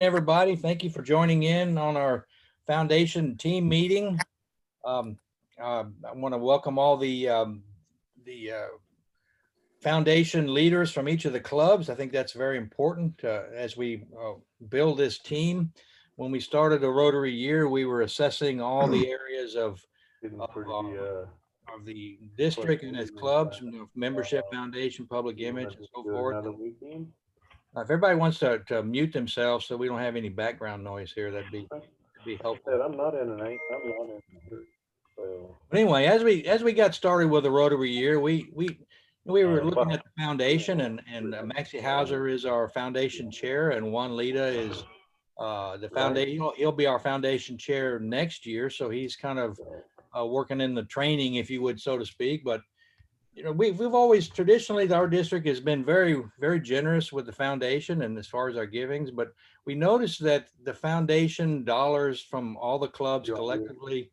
Everybody, thank you for joining in on our foundation team meeting. I want to welcome all the foundation leaders from each of the clubs. I think that's very important as we build this team. When we started the Rotary year, we were assessing all the areas of the district and its clubs, membership, foundation, public image, and so forth. If everybody wants to mute themselves so we don't have any background noise here, that'd be helpful. I'm not in an I'm not in. So. But anyway, as we got started with the Rotary year, we were looking at the foundation, and Maxie Hauser is our foundation chair, and Juan Lira is the foundation. He'll be our foundation chair next year, so he's kind of working in the training, if you would, so to speak. But we've always traditionally, our district has been very, very generous with the foundation and as far as our givings, but we noticed that the foundation dollars from all the clubs collectively,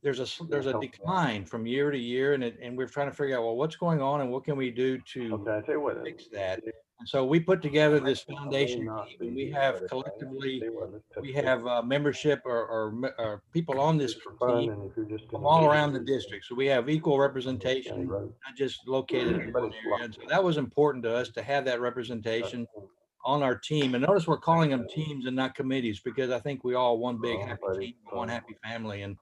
there's a decline from year to year, and we're trying to figure out, well, what's going on and what can we do to fix that? And so we put together this foundation team, and we have collectively, we have membership or people on this team from all around the district. So we have equal representation, not just located in one area. And so that was important to us to have that representation on our team. And notice we're calling them teams and not committees, because I think we all one big happy team, one happy family. And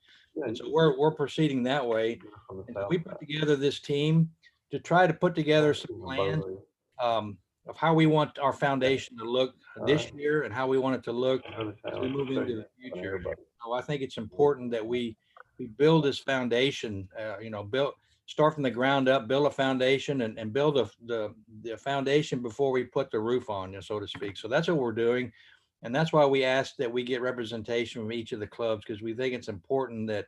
so we're proceeding that way. And so we put together this team to try to put together some plans of how we want our foundation to look this year and how we want it to look as we move into the future. So I think it's important that we build this foundation, start from the ground up, build a foundation, and build the foundation before we put the roof on, so to speak. So that's what we're doing. And that's why we asked that we get representation from each of the clubs, because we think it's important that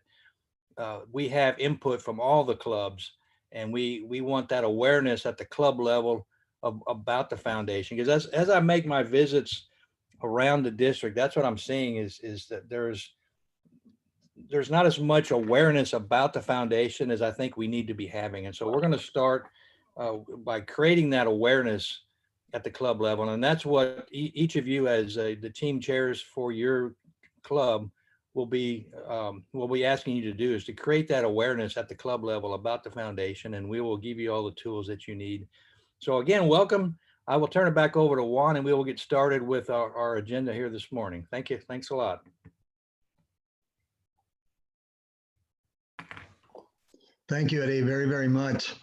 we have input from all the clubs, and we want that awareness at the club level about the foundation. Because as I make my visits around the district, that's what I'm seeing is that there's not as much awareness about the foundation as I think we need to be having. And so we're going to start by creating that awareness at the club level. And that's what each of you as the team chairs for your club will be asking you to do, is to create that awareness at the club level about the foundation, and we will give you all the tools that you need. So again, welcome. I will turn it back over to Juan, and we will get started with our agenda here this morning. Thank you. Thanks a lot. Thank you, Eddie, very, very much.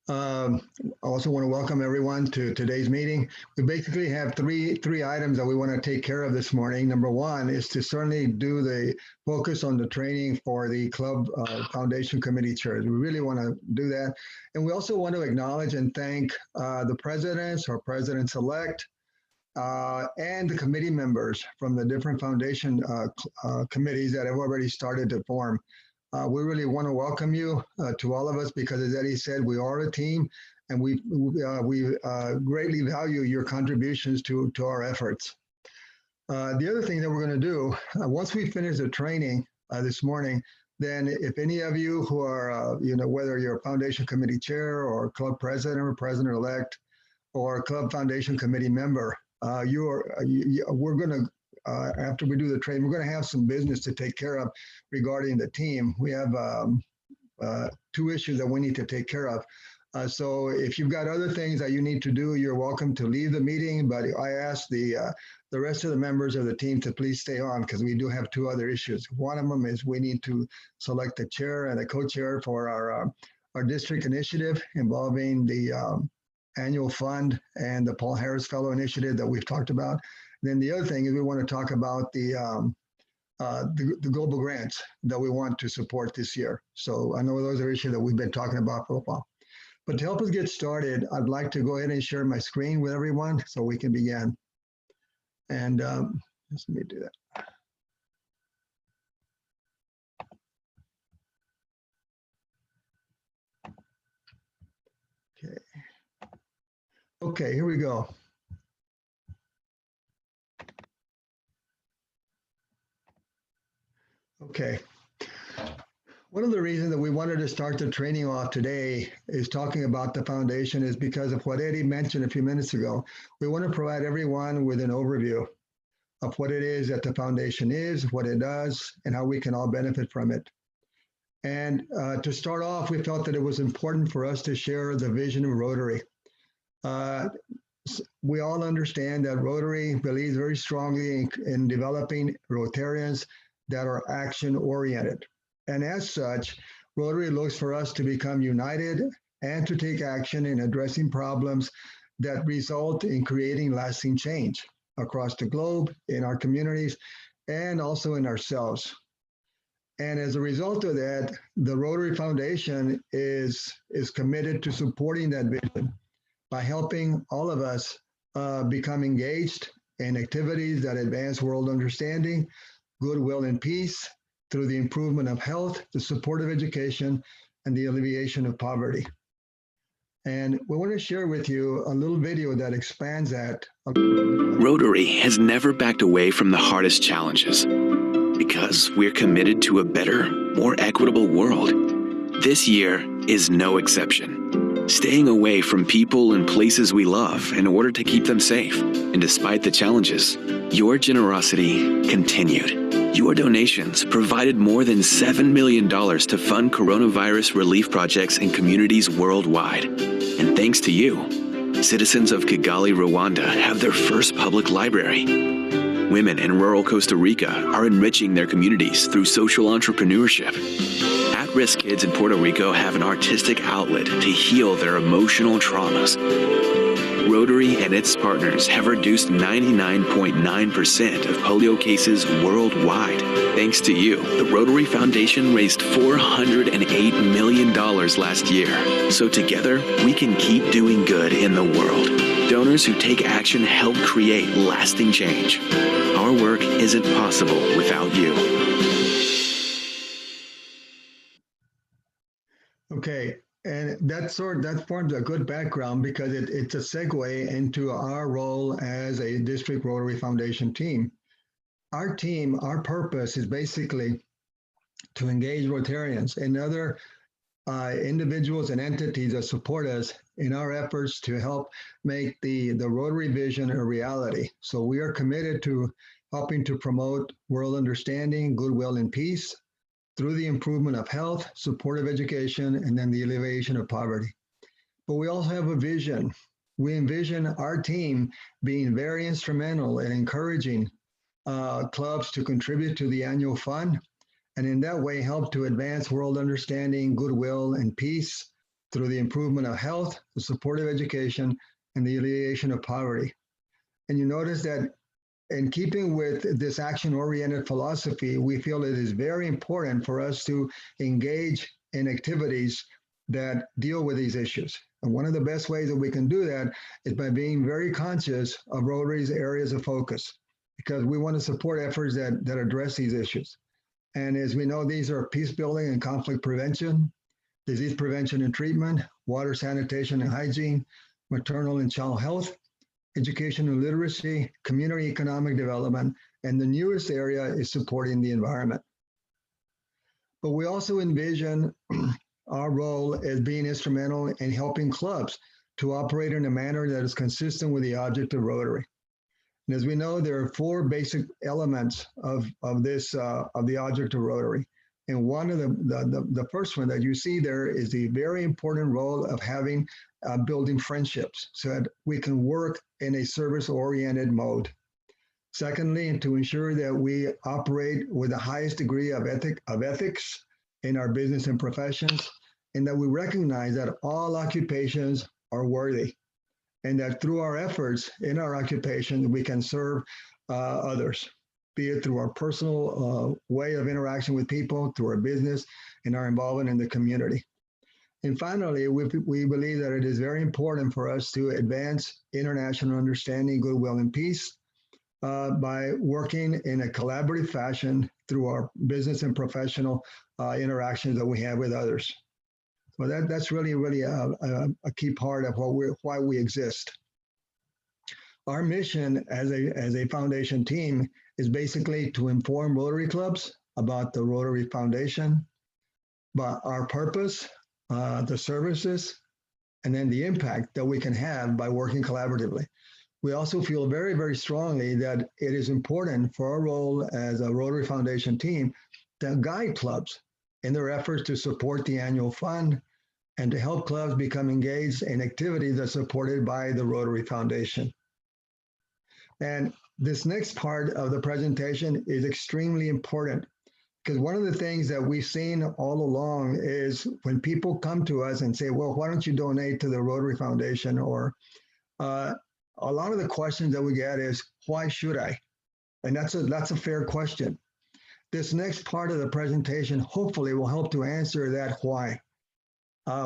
I also want to welcome everyone to today's meeting. We basically have three items that we want to take care of this morning. Number one is to certainly do the focus on the training for the club foundation committee chairs. We really want to do that. And we also want to acknowledge and thank the presidents or presidents-elect and the committee members from the different foundation committees that have already started to form. We really want to welcome you to all of us, because as Eddie said, we are a team, and we greatly value your contributions to our efforts. The other thing that we're going to do, once we finish the training this morning, then if any of you who are, whether you're a foundation committee chair or club president or president-elect or club foundation committee member, we're going to after we do the training, we're going to have some business to take care of regarding the team. We have two issues that we need to take care of. So if you've got other things that you need to do, you're welcome to leave the meeting. But I ask the rest of the members of the team to please stay on, because we do have two other issues. One of them is we need to select a chair and a co-chair for our district initiative involving the annual fund and the Paul Harris Fellow Initiative that we've talked about. Then the other thing is we want to talk about the global grants that we want to support this year. So I know those are issues that we've been talking about for a while. But to help us get started, I'd like to go ahead and share my screen with everyone so we can begin. And let me do that. Okay. Okay, here we go. Okay. One of the reasons that we wanted to start the training off today is talking about the foundation is because of what Eddie mentioned a few minutes ago. We want to provide everyone with an overview of what it is that the foundation is, what it does, and how we can all benefit from it. And to start off, we felt that it was important for us to share the vision of Rotary. We all understand that Rotary believes very strongly in developing Rotarians that are action-oriented. And as such, Rotary looks for us to become united and to take action in addressing problems that result in creating lasting change across the globe, in our communities, and also in ourselves. And as a result of that, the Rotary Foundation is committed to supporting that vision by helping all of us become engaged in activities that advance world understanding, goodwill, and peace through the improvement of health, the support of education, and the alleviation of poverty. And we want to share with you a little video that expands that. Rotary has never backed away from the hardest challenges because we're committed to a better, more equitable world. This year is no exception. Staying away from people and places we love in order to keep them safe. And despite the challenges, your generosity continued. Your donations provided more than $7 million to fund coronavirus relief projects in communities worldwide. And thanks to you, citizens of Kigali, Rwanda have their first public library. Women in rural Costa Rica are enriching their communities through social entrepreneurship. At-risk kids in Puerto Rico have an artistic outlet to heal their emotional traumas. Rotary and its partners have reduced 99.9% of polio cases worldwide. Thanks to you, the Rotary Foundation raised $408 million last year. So together, we can keep doing good in the world. Donors who take action help create lasting change. Our work isn't possible without you. Okay. And that forms a good background because it's a segue into our role as a District Rotary Foundation team. Our team, our purpose is basically to engage Rotarians and other individuals and entities that support us in our efforts to help make the Rotary vision a reality. So we are committed to helping to promote world understanding, goodwill, and peace through the improvement of health, supportive education, and then the alleviation of poverty. But we also have a vision. We envision our team being very instrumental in encouraging clubs to contribute to the annual fund, and in that way help to advance world understanding, goodwill, and peace through the improvement of health, the supportive education, and the alleviation of poverty. And you notice that in keeping with this action-oriented philosophy, we feel it is very important for us to engage in activities that deal with these issues. And one of the best ways that we can do that is by being very conscious of Rotary's areas of focus, because we want to support efforts that address these issues. And as we know, these are peace building and conflict prevention, disease prevention and treatment, water sanitation and hygiene, maternal and child health, education and literacy, community economic development, and the newest area is supporting the environment. But we also envision our role as being instrumental in helping clubs to operate in a manner that is consistent with the object of Rotary. And as we know, there are four basic elements of the object of Rotary. And one of the first one that you see there is the very important role of having building friendships so that we can work in a service-oriented mode. Secondly, to ensure that we operate with the highest degree of ethics in our business and professions, and that we recognize that all occupations are worthy, and that through our efforts in our occupation, we can serve others, be it through our personal way of interaction with people, through our business, and our involvement in the community. And finally, we believe that it is very important for us to advance international understanding, goodwill, and peace by working in a collaborative fashion through our business and professional interactions that we have with others. So that's really a key part of why we exist. Our mission as a foundation team is basically to inform Rotary clubs about the Rotary Foundation, about our purpose, the services, and then the impact that we can have by working collaboratively. We also feel very, very strongly that it is important for our role as a Rotary Foundation team to guide clubs in their efforts to support the annual fund and to help clubs become engaged in activities that are supported by the Rotary Foundation. And this next part of the presentation is extremely important because one of the things that we've seen all along is when people come to us and say, well, why don't you donate to the Rotary Foundation? Or a lot of the questions that we get is, why should I? And that's a fair question. This next part of the presentation hopefully will help to answer that why.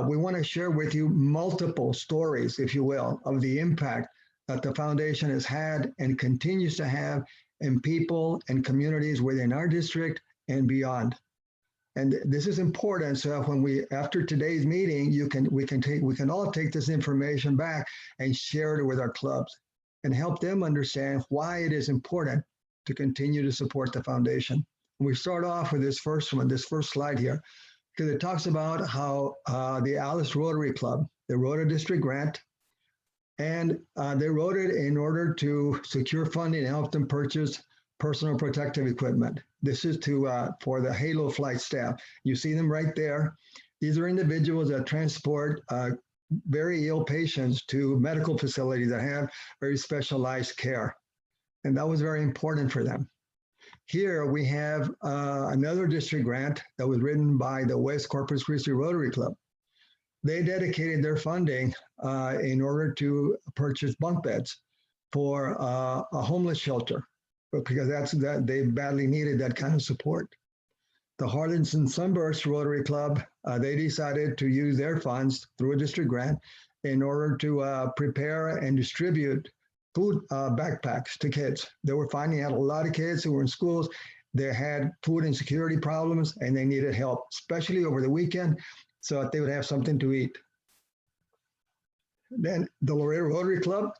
We want to share with you multiple stories, if you will, of the impact that the foundation has had and continues to have in people and communities within our district and beyond. And this is important, so that when after today's meeting, we can all take this information back and share it with our clubs and help them understand why it is important to continue to support the foundation. And we start off with this first slide here, because it talks about how the Alice Rotary Club, they wrote a district grant, and they wrote it in order to secure funding and help them purchase personal protective equipment. This is for the Halo flight staff. You see them right there. These are individuals that transport very ill patients to medical facilities that have very specialized care. And that was very important for them. Here we have another district grant that was written by the West Corpus Christi Rotary Club. They dedicated their funding in order to purchase bunk beds for a homeless shelter, because they badly needed that kind of support. The Harlingen Sunburst Rotary Club, they decided to use their funds through a district grant in order to prepare and distribute food backpacks to kids. They were finding out a lot of kids who were in schools, they had food insecurity problems and they needed help, especially over the weekend, so that they would have something to eat. Then the Laredo Rotary Club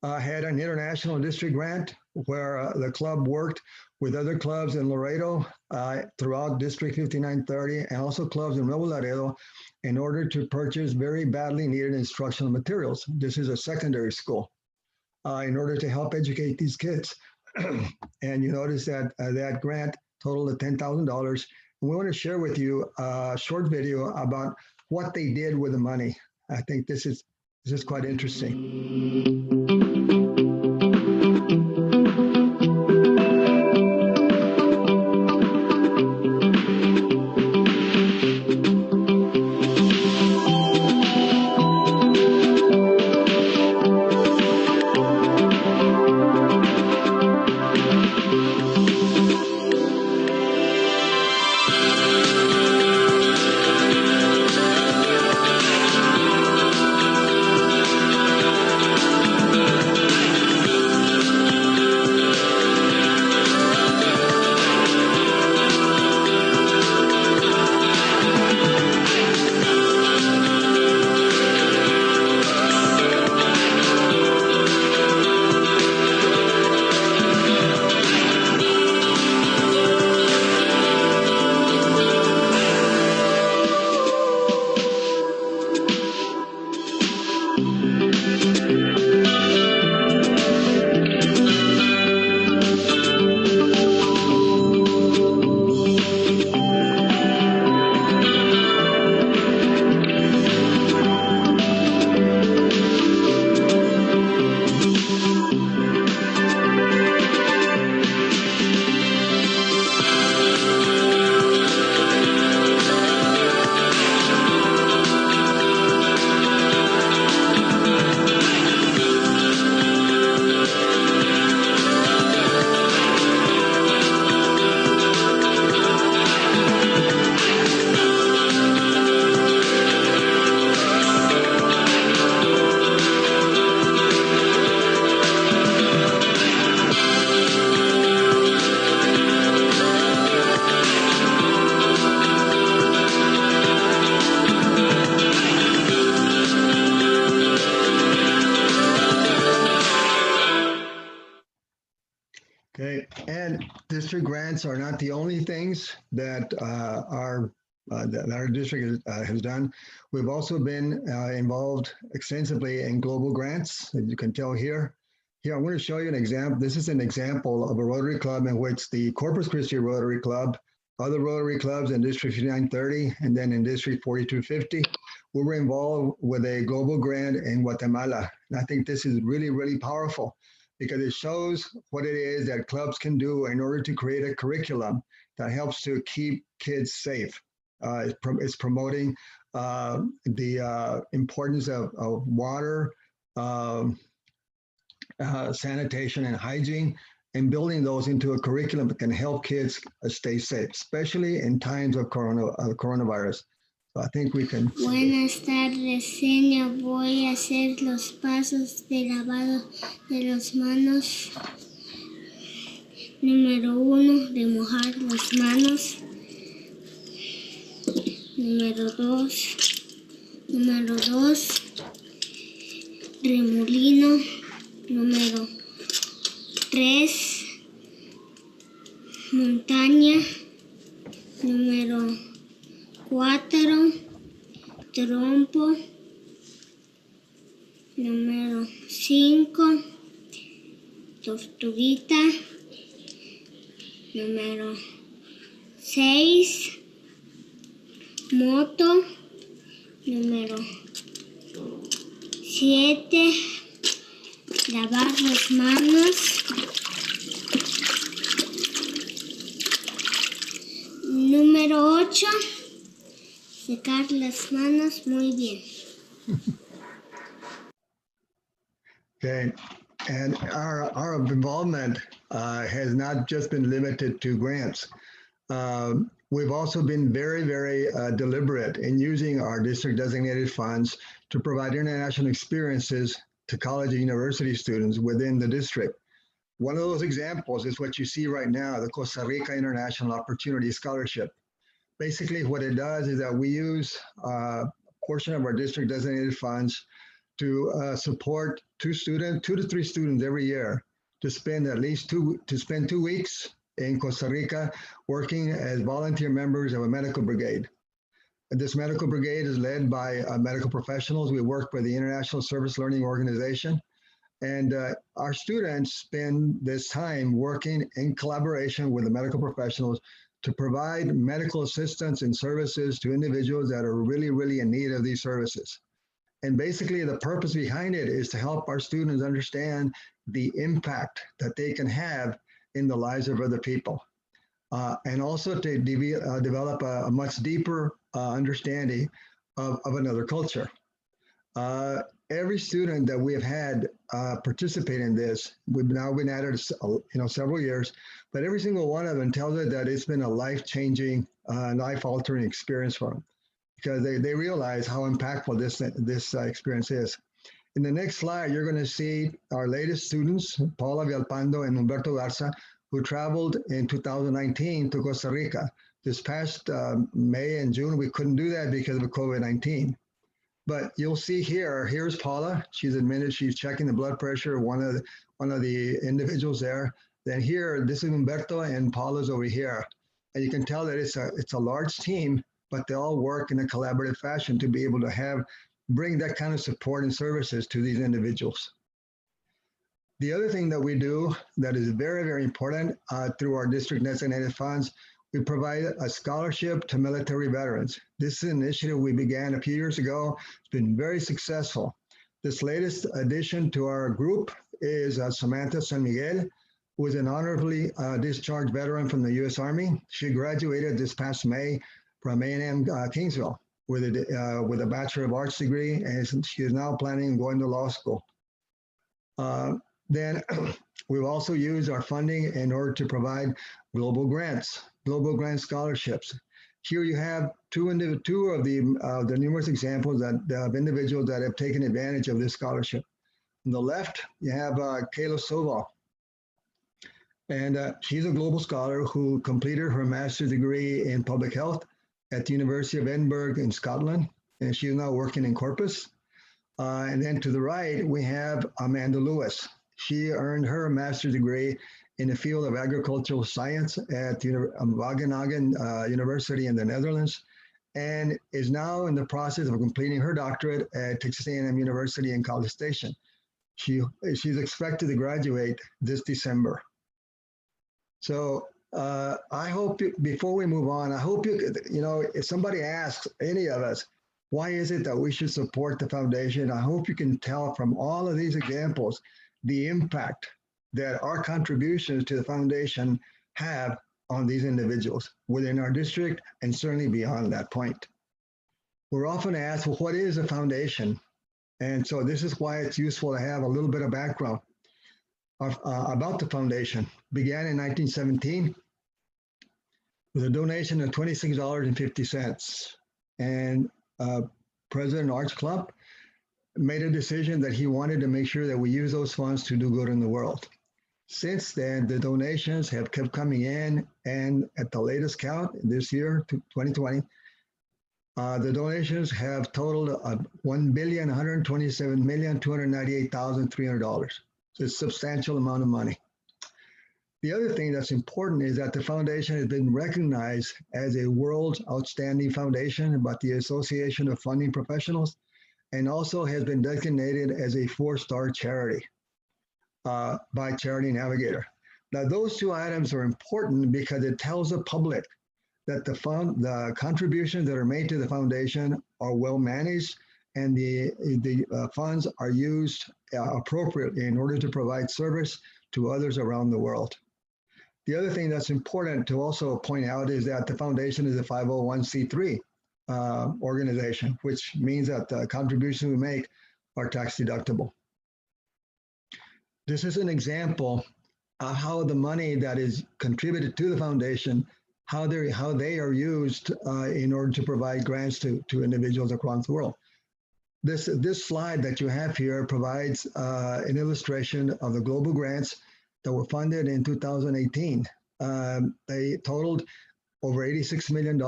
had an international district grant where the club worked with other clubs in Laredo throughout District 5930 and also clubs in Nuevo Laredo in order to purchase very badly needed instructional materials. This is a secondary school in order to help educate these kids. And you notice that that grant totaled $10,000. And we want to share with you a short video about what they did with the money. I think this is quite interesting. Okay, and district grants are not the only things that our district has done. We've also been involved extensively in global grants, as you can tell here. Here, I'm going to show you an example. This is an example of a Rotary Club in which the Corpus Christi Rotary Club, other Rotary clubs in District 5930, and then in District 4250, we were involved with a global grant in Guatemala. And I think this is really, really powerful because it shows what it is that clubs can do in order to create a curriculum that helps to keep kids safe. It's promoting the importance of water, sanitation and hygiene, and building those into a curriculum that can help kids stay safe, especially in times of coronavirus. So I think we can. Buenas tardes, señor. Voy a hacer los pasos de lavado de las manos. Número 1, remojar las manos. Número 2, remolino. Número 3, montaña. Número 4, trompo. Número 5, tortuguita. Número 6, moto. Número 7, lavar las manos. Número 8, secar las manos muy bien. Okay, and our involvement has not just been limited to grants. We've also been very, very deliberate in using our district designated funds to provide international experiences to college and university students within the district. One of those examples is what you see right now, the Costa Rica International Opportunity Scholarship. Basically, what it does is that we use a portion of our district designated funds to support 2 to 3 students every year to spend at least 2 weeks in Costa Rica working as volunteer members of a medical brigade. And this medical brigade is led by medical professionals. We work with the International Service Learning Organization. And our students spend this time working in collaboration with the medical professionals to provide medical assistance and services to individuals that are really, really in need of these services. And basically the purpose behind it is to help our students understand the impact that they can have in the lives of other people. And also to develop a much deeper understanding of another culture. Every student that we have had participate in this, we've now been at it several years, but every single one of them tells us that it's been a life-changing, life-altering experience for them because they realize how impactful this experience is. In the next slide, you're going to see our latest students, Paula Villalpando and Humberto Garza, who traveled in 2019 to Costa Rica. This past May and June, we couldn't do that because of COVID-19. But you'll see here's Paula. She's admitted she's checking the blood pressure of one of the individuals there. Then here, this is Humberto and Paula's over here. And you can tell that it's a large team, but they all work in a collaborative fashion to be able to bring that kind of support and services to these individuals. The other thing that we do that is very, very important through our district designated funds, we provide a scholarship to military veterans. This is an initiative we began a few years ago. It's been very successful. This latest addition to our group is Samantha San Miguel, who is an honorably discharged veteran from the U.S. Army. She graduated this past May from A&M Kingsville with a Bachelor of Arts degree, and she is now planning on going to law school. Then we've also used our funding in order to provide global grant scholarships. Here you have two of the numerous examples of individuals that have taken advantage of this scholarship. On the left, you have Kayla Soval. And she's a global scholar who completed her master's degree in public health at the University of Edinburgh in Scotland. And she's now working in Corpus. And then to the right, we have Amanda Lewis. She earned her master's degree in the field of agricultural science at Wageningen University in the Netherlands, and is now in the process of completing her doctorate at Texas A&M University in College Station. She's expected to graduate this December. So I hope before we move on, I hope if somebody asks any of us, why is it that we should support the foundation? I hope you can tell from all of these examples the impact that our contributions to the foundation have on these individuals within our district and certainly beyond that point. We're often asked, well, what is a foundation? And so this is why it's useful to have a little bit of background about the foundation. Began in 1917 with a donation of $26.50. And President Arch Club made a decision that he wanted to make sure that we use those funds to do good in the world. Since then, the donations have kept coming in, and at the latest count this year, 2020, the donations have totaled $1,127,298,300. So it's a substantial amount of money. The other thing that's important is that the foundation has been recognized as a world's outstanding foundation by the Association of Funding Professionals, and also has been designated as a 4-star charity by Charity Navigator. Now, those two items are important because it tells the public that the contributions that are made to the foundation are well managed, and the funds are used appropriately in order to provide service to others around the world. The other thing that's important to also point out is that the foundation is a 501c3 organization, which means that the contributions we make are tax deductible. This is an example of how the money that is contributed to the foundation, how they are used in order to provide grants to individuals across the world. This slide that you have here provides an illustration of the global grants that were funded in 2018. They totaled over $86 million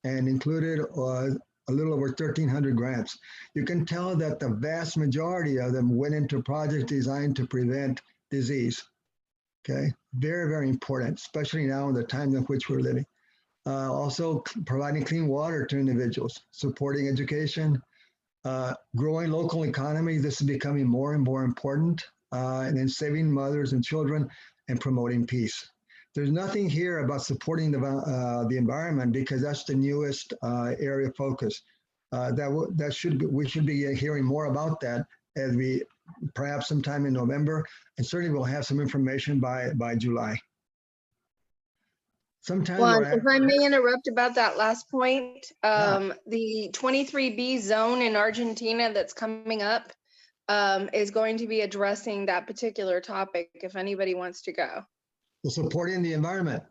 and included a little over 1,300 grants. You can tell that the vast majority of them went into projects designed to prevent disease. Okay, very, very important, especially now in the times in which we're living. Also providing clean water to individuals, supporting education, growing local economies. This is becoming more and more important, and then saving mothers and children and promoting peace. There's nothing here about supporting the environment because that's the newest area of focus. We should be hearing more about that as we perhaps sometime in November, and certainly we'll have some information by July. Juan, if I may interrupt about that last point, Yeah. the 23B zone in Argentina that's coming up is going to be addressing that particular topic if anybody wants to go. Supporting the environment.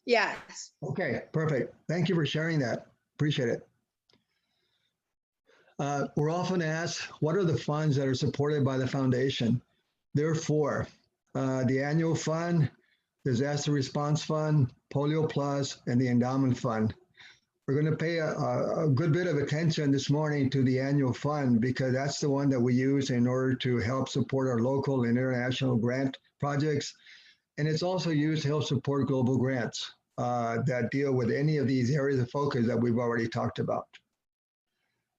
Yes. Okay, perfect. Thank you for sharing that. Appreciate it. We're often asked, what are the funds that are supported by the foundation? There are 4. The annual fund, disaster response fund, Polio Plus, and the Endowment Fund. We're going to pay a good bit of attention this morning to the annual fund because that's the one that we use in order to help support our local and international grant projects. And it's also used to help support global grants that deal with any of these areas of focus that we've already talked about.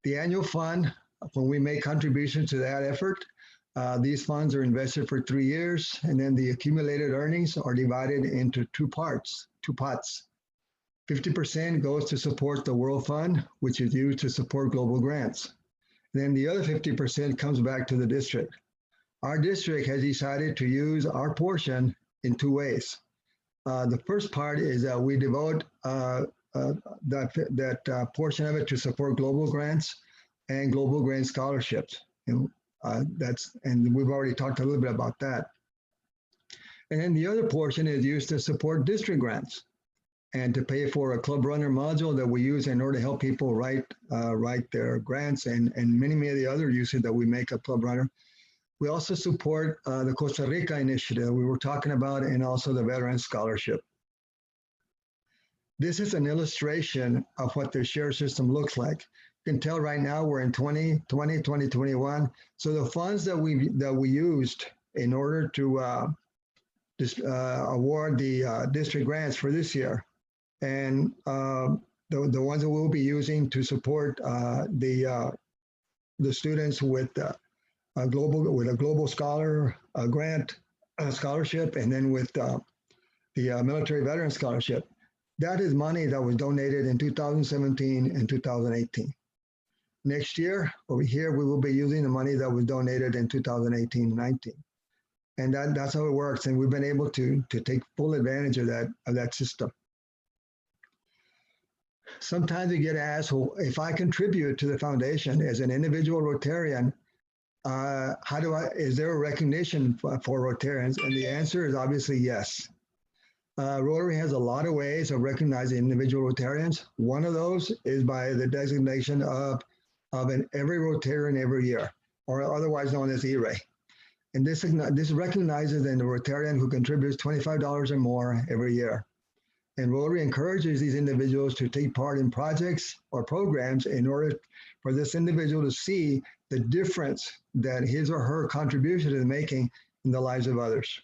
The annual fund, when we make contributions to that effort, these funds are invested for 3 years, and then the accumulated earnings are divided into two pots. 50% goes to support the World Fund, which is used to support global grants. Then the other 50% comes back to the district. Our district has decided to use our portion in 2 ways. The first part is that we devote that portion of it to support global grants and global grant scholarships. And we've already talked a little bit about that. And then the other portion is used to support district grants and to pay for a club runner module that we use in order to help people write their grants and many of the other uses that we make of club runner. We also support the Costa Rica initiative we were talking about, and also the Veteran Scholarship. This is an illustration of what the share system looks like. You can tell right now we're in 2020, 2021. So the funds that we used in order to award the district grants for this year, and the ones that we'll be using to support the students with a global scholar grant scholarship, and then with the military veteran scholarship. That is money that was donated in 2017 and 2018. Next year, over here, we will be using the money that was donated in 2018 and 19. And that's how it works. And we've been able to take full advantage of that system. Sometimes we get asked, well, if I contribute to the foundation as an individual Rotarian, is there a recognition for Rotarians? And the answer is obviously yes. Rotary has a lot of ways of recognizing individual Rotarians. One of those is by the designation of an every Rotarian every year, or otherwise known as E-Ray. And this recognizes the Rotarian who contributes $25 or more every year. And Rotary encourages these individuals to take part in projects or programs in order for this individual to see the difference that his or her contribution is making in the lives of others.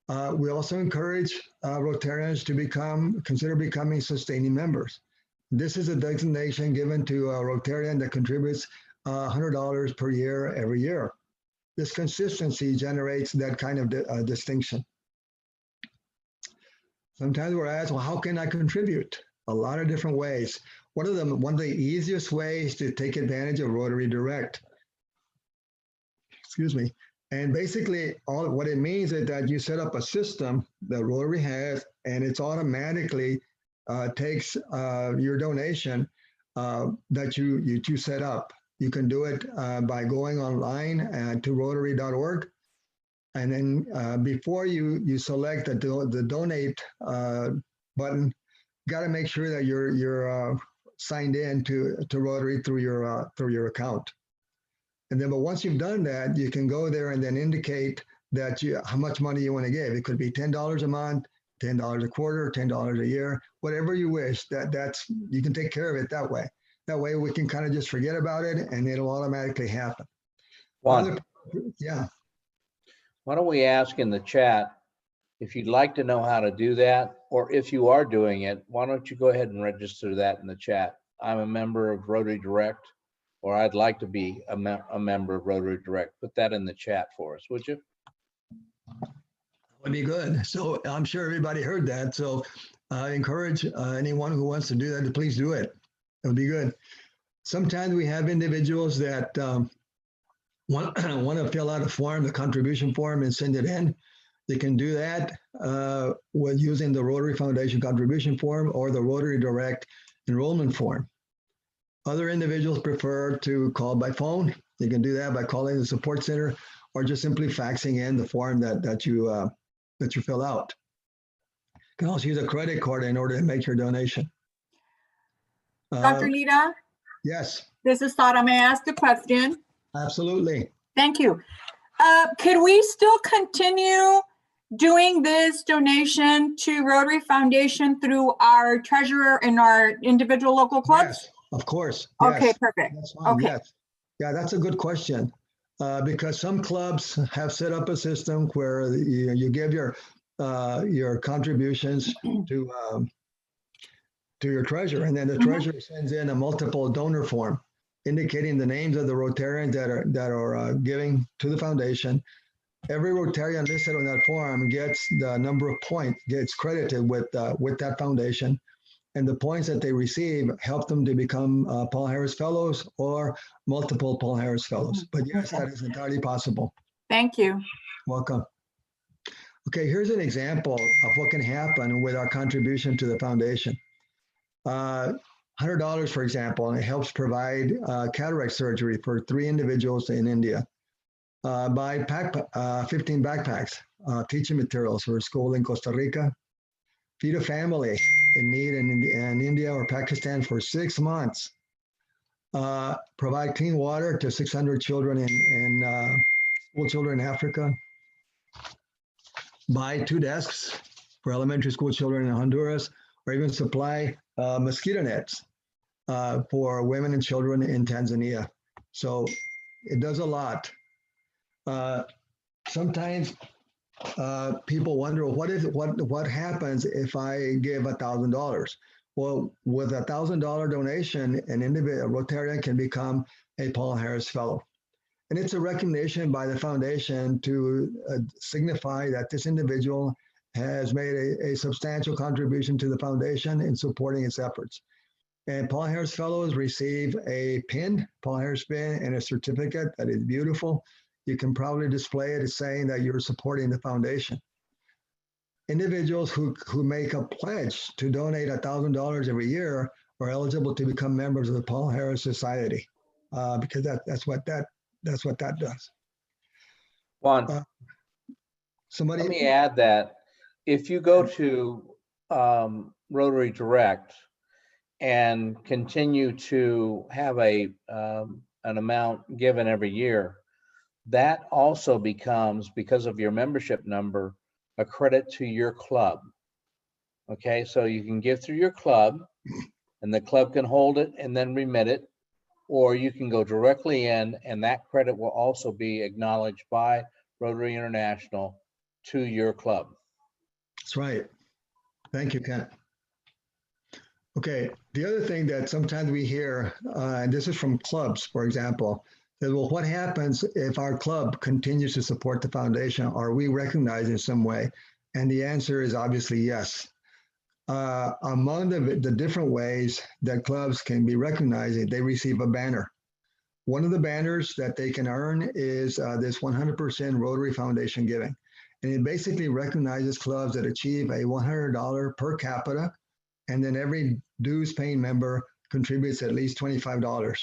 We also encourage Rotarians to consider becoming sustaining members. This is a designation given to a Rotarian that contributes $100 per year every year. This consistency generates that kind of distinction. Sometimes we're asked, well, how can I contribute? A lot of different ways. One of the easiest ways to take advantage of Rotary Direct. Excuse me. And basically, what it means is that you set up a system that Rotary has, and it's automatically takes your donation that you set up. You can do it by going online to rotary.org. And then before you select the donate button, you got to make sure that you're signed in to Rotary through your account. And then, but once you've done that, you can go there and then indicate that how much money you want to give. It could be $10 a month, $10 a quarter, $10 a year, whatever you wish. That's you can take care of it that way. That way we can kind of just forget about it and it'll automatically happen. Juan, Yeah. why don't we ask in the chat if you'd like to know how to do that, or if you are doing it, why don't you go ahead and register that in the chat? I'm a member of Rotary Direct, or I'd like to be a member of Rotary Direct. Put that in the chat for us, would you? Would be good. So I'm sure everybody heard that. So I encourage anyone who wants to do that to please do it. It would be good. Sometimes we have individuals that want to fill out a form, the contribution form, and send it in. They can do that with using the Rotary Foundation contribution form or the Rotary Direct enrollment form. Other individuals prefer to call by phone. You can do that by calling the support center or just simply faxing in the form that you fill out. You can also use a credit card in order to make your donation. Dr. Lira? Yes. This is Sara. May I ask a question? Absolutely. Thank you. Could we still continue doing this donation to Rotary Foundation through our treasurer and our individual local clubs? Yes, of course. Okay, Yes. perfect. That's fine. Okay. Yes. Yeah, that's a good question. Because some clubs have set up a system where you give your contributions to your treasurer, and then the treasurer sends in a multiple donor form indicating the names of the Rotarians that are giving to the foundation. Every Rotarian listed on that form gets the number of points, gets credited with that foundation, and the points that they receive help them to become Paul Harris Fellows or multiple Paul Harris Fellows. But yes, that is entirely possible. Thank you. Welcome. Okay, here's an example of what can happen with our contribution to the foundation. $100, for example, and it helps provide cataract surgery for 3 individuals in India. Buy 15 backpacks, teaching materials for school in Costa Rica. Feed a family in need in India or Pakistan for 6 months. Provide clean water to 600 children in school children in Africa. Buy 2 desks for elementary school children in Honduras, or even supply mosquito nets for women and children in Tanzania. So it does a lot. Sometimes people wonder, what happens if I give $1,000? Well, with $1,000 donation, an individual Rotarian can become a Paul Harris Fellow. And it's a recognition by the foundation to signify that this individual has made a substantial contribution to the foundation in supporting its efforts. And Paul Harris Fellows receive a pin, Paul Harris pin, and a certificate that is beautiful. You can probably display it as saying that you're supporting the foundation. Individuals who make a pledge to donate $1,000 every year are eligible to become members of the Paul Harris Society, because that's what that does. Juan, Somebody, let me add that if you go to Rotary Direct and continue to have an amount given every year, that also becomes, because of your membership number, a credit to your club. Okay, so you can give through your club and the club can hold it and then remit it, or you can go directly in and that credit will also be acknowledged by Rotary International to your club. that's right. Thank you, Ken. Okay, the other thing that sometimes we hear, and this is from clubs, for example, is, well, what happens if our club continues to support the foundation? Are we recognized in some way? And the answer is obviously yes. Among the different ways that clubs can be recognized, they receive a banner. One of the banners that they can earn is this 100% Rotary Foundation giving. And it basically recognizes clubs that achieve a $100 per capita, and then every dues paying member contributes at least $25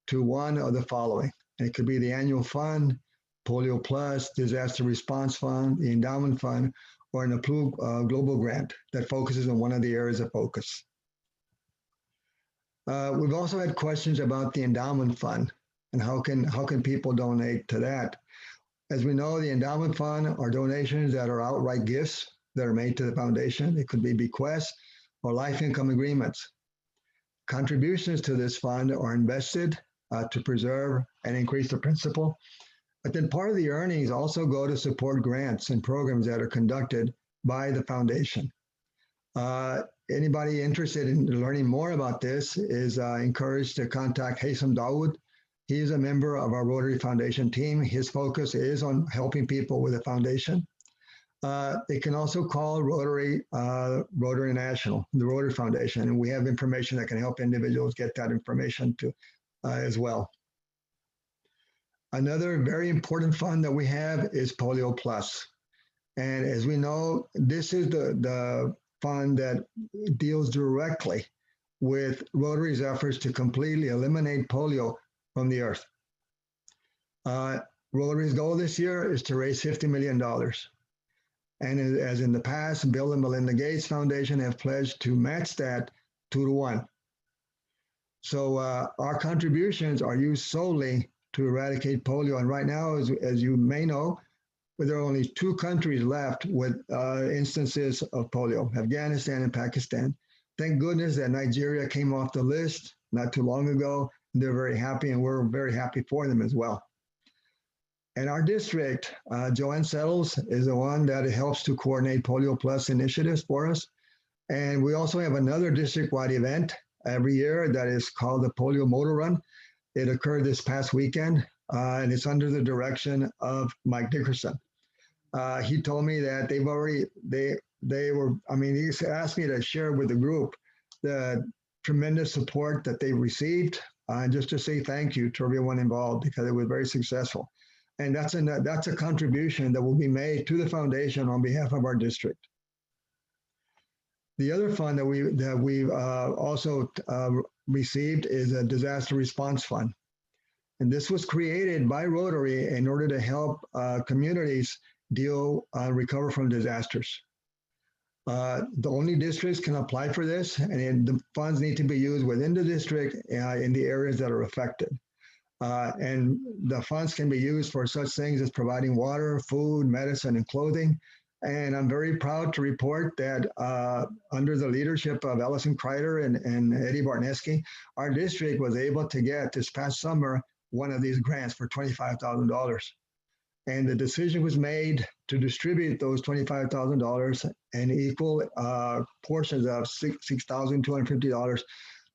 to one of the following. And it could be the annual fund, Polio Plus, Disaster Response Fund, the Endowment Fund, or an approved global grant that focuses on one of the areas of focus. We've also had questions about the Endowment Fund and how can people donate to that. As we know, the Endowment Fund are donations that are outright gifts that are made to the foundation. It could be bequests or life income agreements. Contributions to this fund are invested to preserve and increase the principal. But then part of the earnings also go to support grants and programs that are conducted by the foundation. Anybody interested in learning more about this is encouraged to contact Haitham Dawood. He's a member of our Rotary Foundation team. His focus is on helping people with the foundation. They can also call Rotary National, the Rotary Foundation, and we have information that can help individuals get that information too, as well. Another very important fund that we have is Polio Plus. And as we know, this is the fund that deals directly with Rotary's efforts to completely eliminate polio from the earth. Rotary's goal this year is to raise $50 million. And as in the past, Bill and Melinda Gates Foundation have pledged to match that 2-to-1. So our contributions are used solely to eradicate polio. And right now, as you may know, there are only 2 countries left with instances of polio, Afghanistan and Pakistan. Thank goodness that Nigeria came off the list not too long ago. They're very happy, and we're very happy for them as well. And our district, Joanne Settles, is the one that helps to coordinate Polio Plus initiatives for us. And we also have another district-wide event every year that is called the Polio Motor Run. It occurred this past weekend, and it's under the direction of Mike Dickerson. He told me that he asked me to share with the group the tremendous support that they received, and just to say thank you to everyone involved, because it was very successful. And that's a contribution that will be made to the foundation on behalf of our district. The other fund that we've also received is a disaster response fund. And this was created by Rotary in order to help communities recover from disasters. The only districts can apply for this, and the funds need to be used within the district in the areas that are affected. And the funds can be used for such things as providing water, food, medicine, and clothing. And I'm very proud to report that under the leadership of Ellison Kreider and Eddie Barneski, our district was able to get this past summer one of these grants for $25,000. And the decision was made to distribute those $25,000 in equal portions of $6,250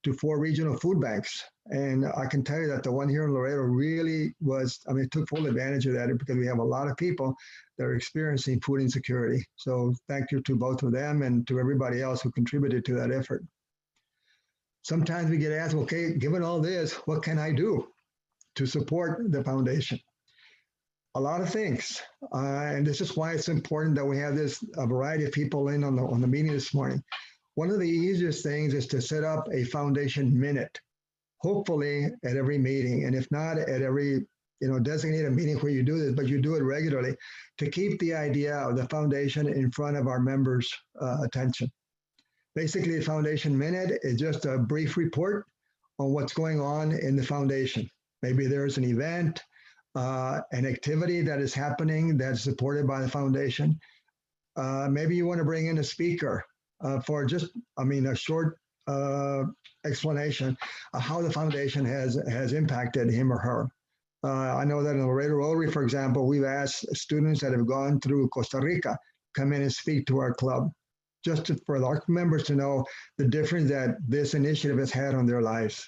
to 4 regional food banks. And I can tell you that the one here in Laredo really was, I mean, it took full advantage of that because we have a lot of people that are experiencing food insecurity. So thank you to both of them and to everybody else who contributed to that effort. Sometimes we get asked, okay, given all this, what can I do to support the foundation? A lot of things. And this is why it's important that we have a variety of people in on the meeting this morning. One of the easiest things is to set up a foundation minute, hopefully at every meeting. And if not at every, designate a meeting where you do this, but you do it regularly to keep the idea of the foundation in front of our members' attention. Basically, the foundation minute is just a brief report on what's going on in the foundation. Maybe there's an event, an activity that is happening that's supported by the foundation. Maybe you want to bring in a speaker for just, a short explanation of how the foundation has impacted him or her. I know that in Laredo Rotary, for example, we've asked students that have gone through Costa Rica come in and speak to our club, just for our members to know the difference that this initiative has had on their lives.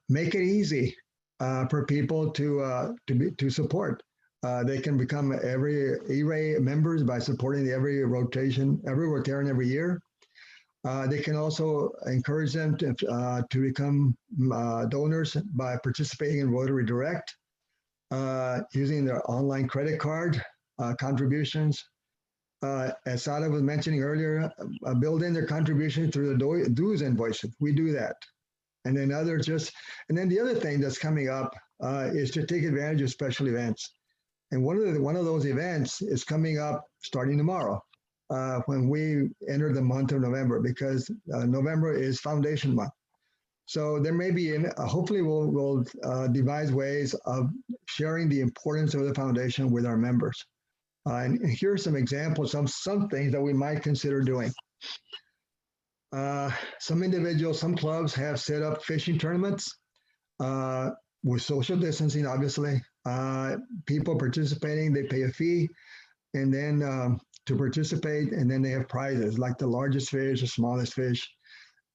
Make it easy for people to support. They can become every E-Ray members by supporting the every Rotarian every year. They can also encourage them to become donors by participating in Rotary Direct, using their online credit card contributions. As Sada was mentioning earlier, build in their contribution through the dues invoices. We do that. And then and then the other thing that's coming up is to take advantage of special events. And one of those events is coming up starting tomorrow when we enter the month of November, because November is Foundation Month. So there may be, hopefully we'll devise ways of sharing the importance of the foundation with our members. And here are some examples of some things that we might consider doing. Some individuals, some clubs have set up fishing tournaments with social distancing, obviously. People participating, they pay a fee, and then to participate, and then they have prizes like the largest fish, the smallest fish.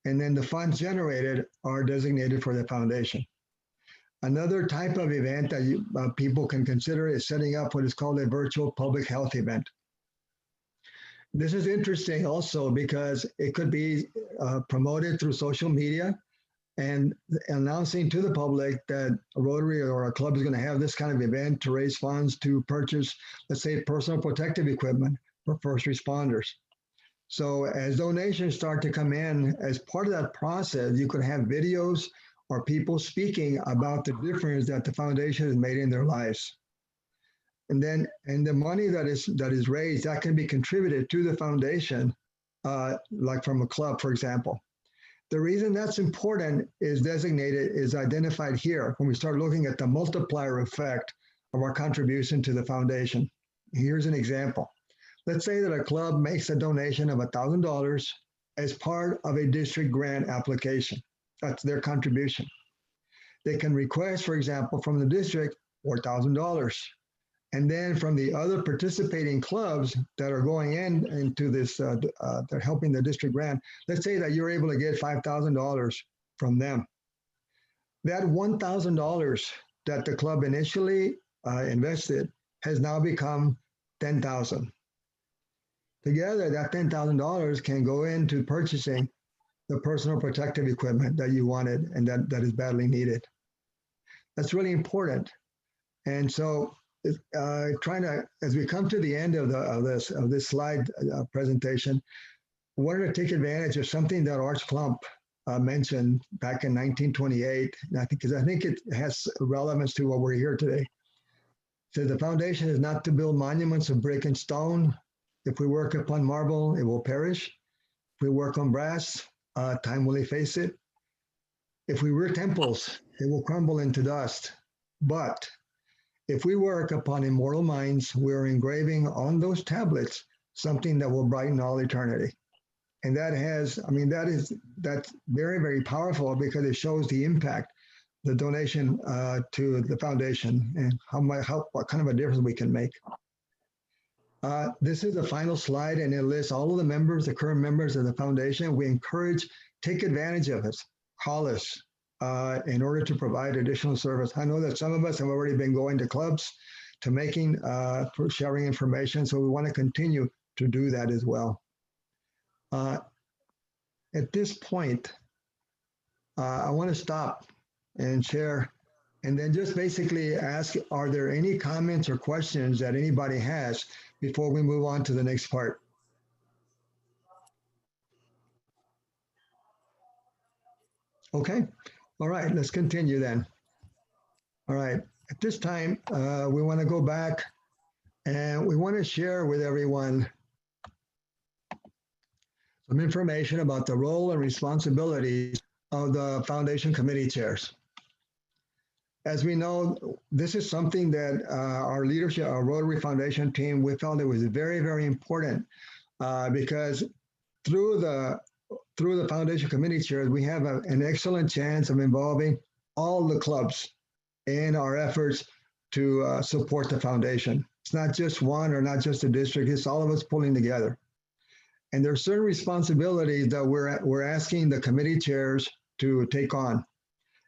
And then the funds generated are designated for the foundation. Another type of event that people can consider is setting up what is called a virtual public health event. This is interesting also because it could be promoted through social media and announcing to the public that a Rotary or a club is going to have this kind of event to raise funds to purchase, let's say, personal protective equipment for first responders. So as donations start to come in, as part of that process, you could have videos or people speaking about the difference that the foundation has made in their lives. And the money that is raised, that can be contributed to the foundation, like from a club, for example. The reason that's important is identified here when we start looking at the multiplier effect of our contribution to the foundation. Here's an example. Let's say that a club makes a donation of $1,000 as part of a district grant application. That's their contribution. They can request, for example, from the district, $4,000. And then from the other participating clubs that are going into this, they're helping the district grant, let's say that you're able to get $5,000 from them. That $1,000 that the club initially invested has now become $10,000. Together, that $10,000 can go into purchasing the personal protective equipment that you wanted and that is badly needed. That's really important. And so as we come to the end of this slide presentation, I wanted to take advantage of something that Arch Klump mentioned back in 1928, and I think it has relevance to what we're here today. So the foundation is not to build monuments of brick and stone. If we work upon marble, it will perish. If we work on brass, time will efface it. If we rear temples, it will crumble into dust. But if we work upon immortal minds, we're engraving on those tablets something that will brighten all eternity. And that's very, very powerful because it shows the impact, the donation to the foundation and what kind of a difference we can make. This is the final slide, and it lists all of the members, the current members of the foundation. We encourage, take advantage of us, call us in order to provide additional service. I know that some of us have already been going to clubs, to making, for sharing information, so we want to continue to do that as well. At this point, I want to stop and share, and then just basically ask, are there any comments or questions that anybody has before we move on to the next part? Okay, all right, let's continue then. All right, at this time, we want to go back and we want to share with everyone some information about the role and responsibilities of the foundation committee chairs. As we know, this is something that our leadership, our Rotary Foundation team, we felt it was very, very important because through the foundation committee chairs, we have an excellent chance of involving all the clubs in our efforts to support the foundation. It's not just one or not just a district, it's all of us pulling together. And there are certain responsibilities that we're asking the committee chairs to take on.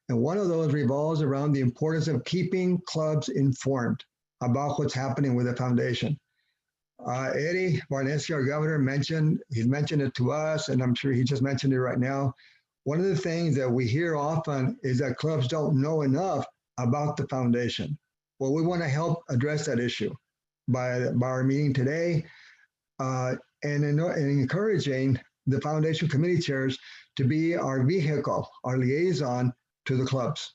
And one of those revolves around the importance of keeping clubs informed about what's happening with the foundation. Eddie Barneski, our governor, he's mentioned it to us, and I'm sure he just mentioned it right now. One of the things that we hear often is that clubs don't know enough about the foundation. Well, we want to help address that issue by our meeting today, and encouraging the foundation committee chairs to be our vehicle, our liaison to the clubs.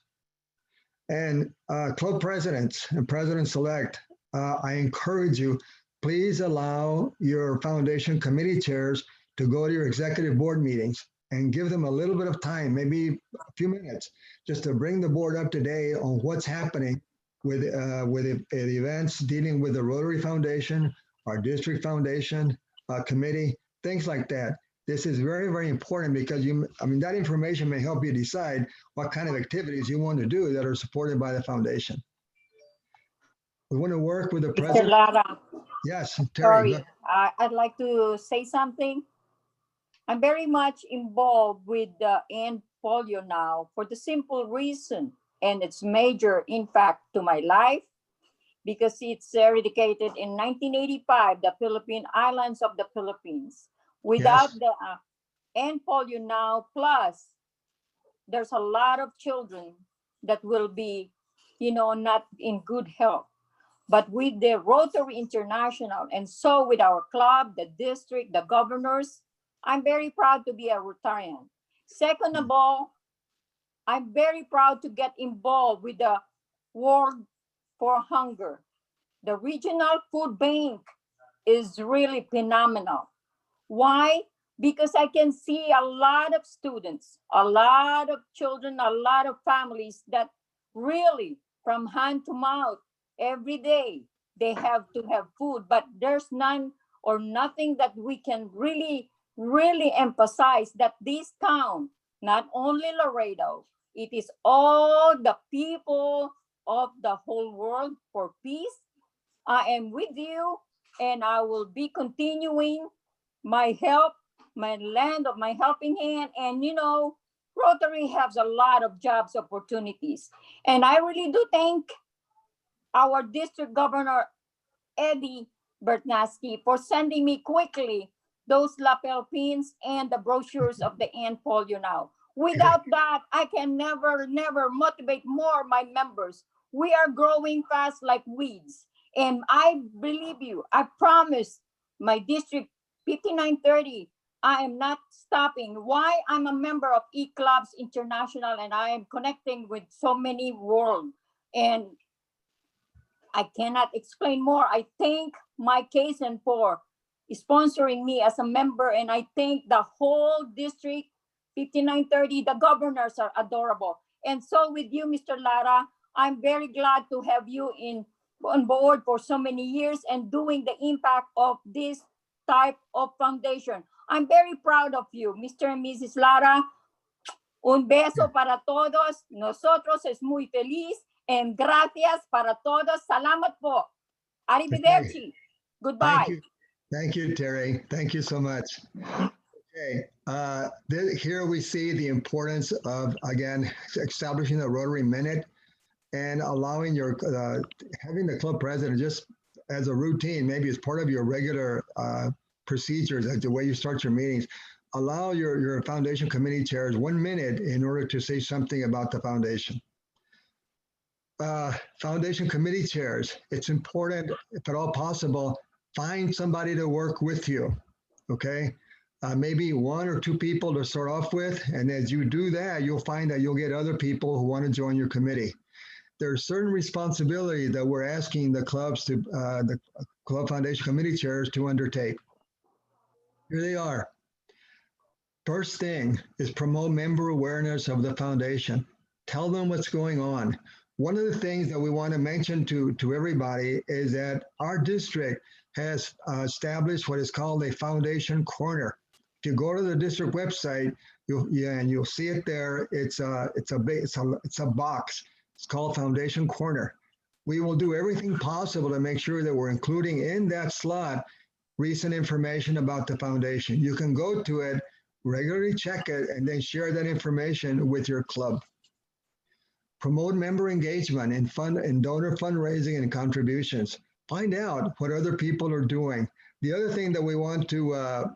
And club presidents and president-select, I encourage you, please allow your foundation committee chairs to go to your executive board meetings and give them a little bit of time, maybe a few minutes, just to bring the board up to date on what's happening with the events dealing with the Rotary Foundation, our district foundation committee, things like that. This is very, very important because that information may help you decide what kind of activities you want to do that are supported by the foundation. We want to work with the president. Mr. Lara, Yes, Terry. sorry, I'd like to say something. I'm very much involved with the end polio now for the simple reason, and it's major impact to my life because it's eradicated in 1985, the Philippine Islands of the Philippines. Without Yes. the end polio now, plus there's a lot of children that will be, not in good health. But with the Rotary International, and so with our club, the district, the governors, I'm very proud to be a Rotarian. Second of all, I'm very proud to get involved with the World for Hunger. The regional food bank is really phenomenal. Why? Because I can see a lot of students, a lot of children, a lot of families that really from hand to mouth every day, they have to have food, but there's none or nothing that we can really, really emphasize that this town, not only Laredo, it is all the people of the whole world for peace. I am with you, and I will be continuing my help, my land of my helping hand. And Rotary has a lot of jobs opportunities. And I really do thank our district governor, Eddie Barneski, for sending me quickly those lapel pins and the brochures of the End Polio Now. Without that, I can never motivate more my members. We are growing fast like weeds. And I believe you, I promise my district 5930, I am not stopping. Why? I'm a member of E-Clubs International and I am connecting with so many world. And I cannot explain more. I thank Mike Kaysen for sponsoring me as a member, and I thank the whole district 5930. The governors are adorable. And so with you, Mr. Lara, I'm very glad to have you on board for so many years and doing the impact of this type of foundation. I'm very proud of you, Mr. and Mrs. Lara. Un beso para todos. Nosotros es muy feliz. And gracias para todos. Salamat po. Arrivederci. Goodbye. Thank you, Terry. Thank you so much. Okay, here we see the importance of, again, establishing the Rotary Minute and allowing your, having the club president just as a routine, maybe as part of your regular procedures, as the way you start your meetings, allow your foundation committee chairs 1 minute in order to say something about the foundation. Foundation committee chairs, it's important, if at all possible, find somebody to work with you, okay? Maybe 1 or 2 people to start off with, and as you do that, you'll find that you'll get other people who want to join your committee. There's certain responsibility that we're asking the clubs to, the club foundation committee chairs to undertake. Here they are. First thing is promote member awareness of the foundation. Tell them what's going on. One of the things that we want to mention to everybody is that our district has established what is called a foundation corner. If you go to the district website, you'll see it there. It's a box. It's called Foundation Corner. We will do everything possible to make sure that we're including in that slot recent information about the foundation. You can go to it, regularly check it, and then share that information with your club. Promote member engagement in donor fundraising and contributions. Find out what other people are doing. The other thing that we want to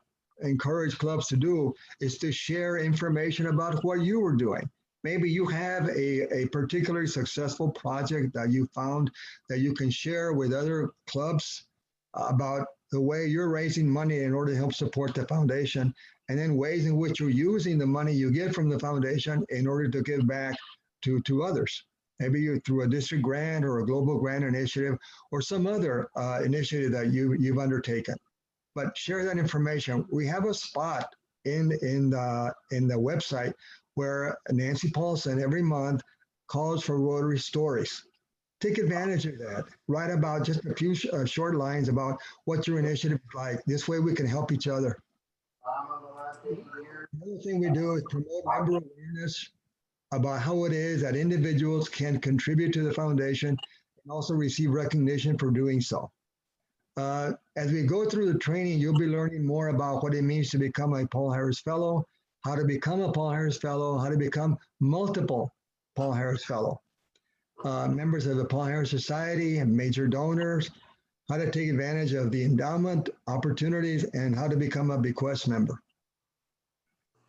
encourage clubs to do is to share information about what you were doing. Maybe you have a particularly successful project that you found that you can share with other clubs about the way you're raising money in order to help support the foundation, and then ways in which you're using the money you get from the foundation in order to give back to others. Maybe you through a district grant or a global grant initiative or some other initiative that you've undertaken. But share that information. We have a spot in the website where Nancy Paulson every month calls for Rotary stories. Take advantage of that. Write about just a few short lines about what your initiative is like. This way we can help each other. Another thing we do is promote member awareness about how it is that individuals can contribute to the foundation and also receive recognition for doing so. As we go through the training, you'll be learning more about what it means to become a Paul Harris Fellow, how to become a Paul Harris Fellow, how to become multiple Paul Harris Fellow, members of the Paul Harris Society and major donors, how to take advantage of the endowment opportunities, and how to become a bequest member.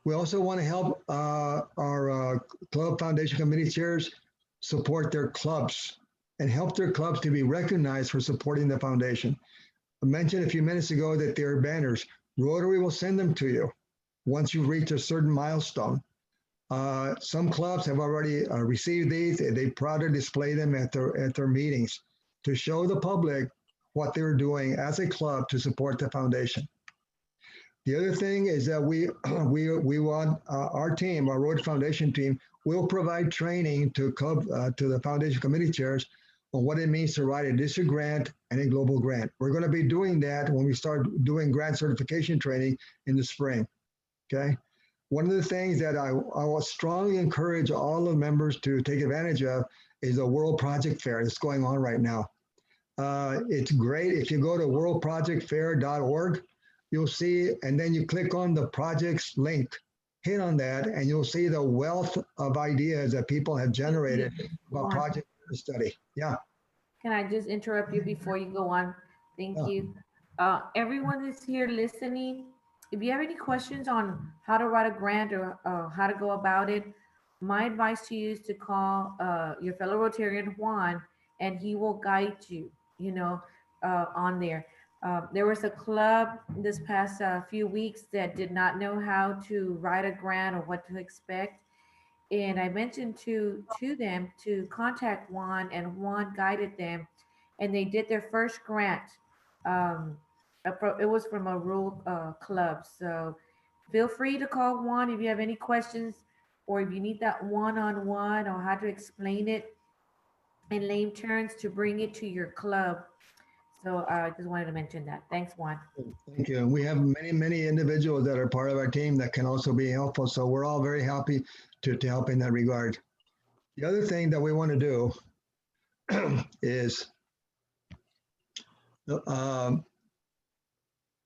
We also want to help our club foundation committee chairs support their clubs and help their clubs to be recognized for supporting the foundation. I mentioned a few minutes ago that there are banners. Rotary will send them to you once you reach a certain milestone. Some clubs have already received these. They proudly display them at their meetings to show the public what they're doing as a club to support the foundation. The other thing is that we want our team, our Rotary Foundation team, will provide training to the foundation committee chairs on what it means to write a district grant and a global grant. We're going to be doing that when we start doing grant certification training in the spring. Okay. One of the things that I will strongly encourage all the members to take advantage of is the World Project Fair that's going on right now. It's great. If you go to worldprojectfair.org, you'll see, and then you click on the projects link, hit on that, and you'll see the wealth of ideas that people have generated about project study. Yeah. Can I just interrupt you before you go on? Thank you. Everyone is here listening. If you have any questions on how to write a grant or how to go about it, my advice to you is to call your fellow Rotarian Juan, and he will guide you, on there. There was a club this past few weeks that did not know how to write a grant or what to expect. And I mentioned to them to contact Juan, and Juan guided them, and they did their first grant. It was from a rural club. So feel free to call Juan if you have any questions, or if you need that one-on-one or how to explain it in lame terms to bring it to your club. So I just wanted to mention that. Thanks, Juan. Thank you. And we have many, many individuals that are part of our team that can also be helpful. So we're all very happy to help in that regard. The other thing that we want to do is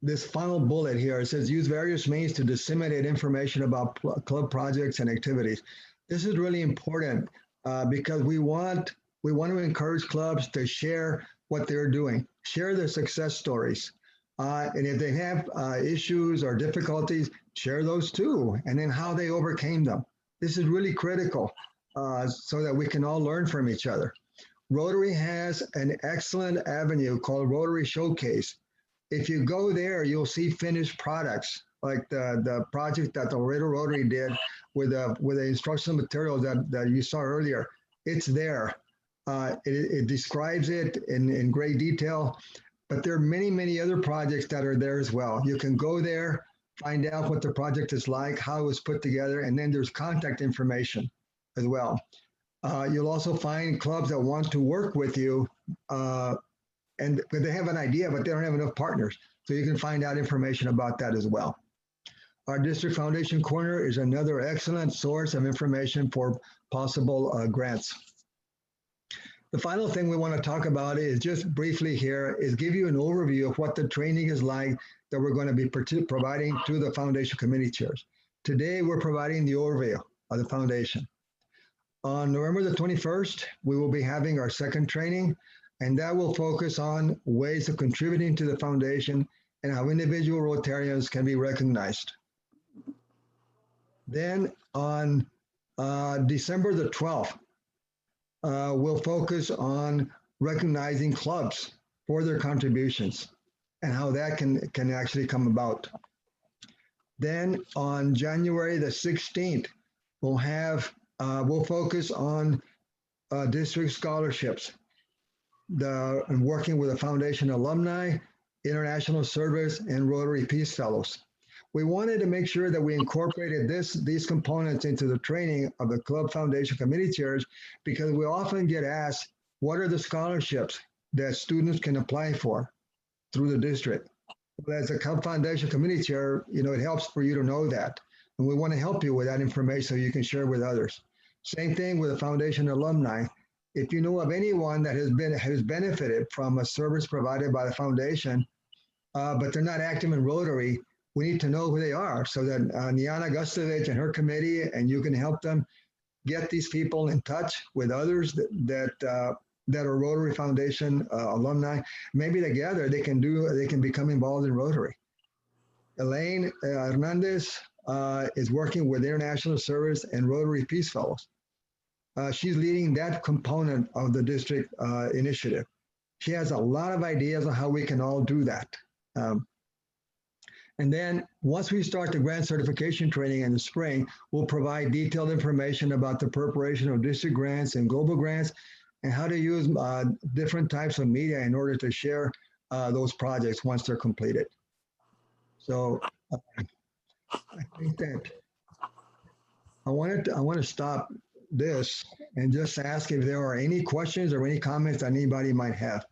this final bullet here, it says use various means to disseminate information about club projects and activities. This is really important because we want to encourage clubs to share what they're doing, share their success stories. And if they have issues or difficulties, share those too, and then how they overcame them. This is really critical so that we can all learn from each other. Rotary has an excellent avenue called Rotary Showcase. If you go there, you'll see finished products like the project that the Laredo Rotary did with the instructional materials that you saw earlier. It's there. It describes it in great detail, but there are many, many other projects that are there as well. You can go there, find out what the project is like, how it was put together, and then there's contact information as well. You'll also find clubs that want to work with you and they have an idea, but they don't have enough partners. So you can find out information about that as well. Our District Foundation Corner is another excellent source of information for possible grants. The final thing we want to talk about is just briefly here is give you an overview of what the training is like that we're going to be providing to the Foundation Committee Chairs. Today, we're providing the overview of the Foundation. On November the 21st, we will be having our second training, and that will focus on ways of contributing to the Foundation and how individual Rotarians can be recognized. Then on December the 12th, we'll focus on recognizing clubs for their contributions and how that can actually come about. Then on January the 16th, we'll focus on district scholarships, and working with the Foundation alumni, international service, and Rotary Peace Fellows. We wanted to make sure that we incorporated these components into the training of the Club Foundation Committee Chairs, because we often get asked, what are the scholarships that students can apply for through the district? Well, as a Club Foundation Committee Chair, it helps for you to know that. And we want to help you with that information so you can share with others. Same thing with the Foundation alumni. If you know of anyone that has benefited from a service provided by the Foundation, but they're not active in Rotary, we need to know who they are so that Niana Gustovich and her committee and you can help them get these people in touch with others that are Rotary Foundation alumni. Maybe together they can become involved in Rotary. Elaine Hernandez is working with International Service and Rotary Peace Fellows. She's leading that component of the district initiative. She has a lot of ideas on how we can all do that. And then once we start the grant certification training in the spring, we'll provide detailed information about the preparation of district grants and global grants and how to use different types of media in order to share those projects once they're completed. So I think that I want to stop this and just ask if there are any questions or any comments that anybody might have.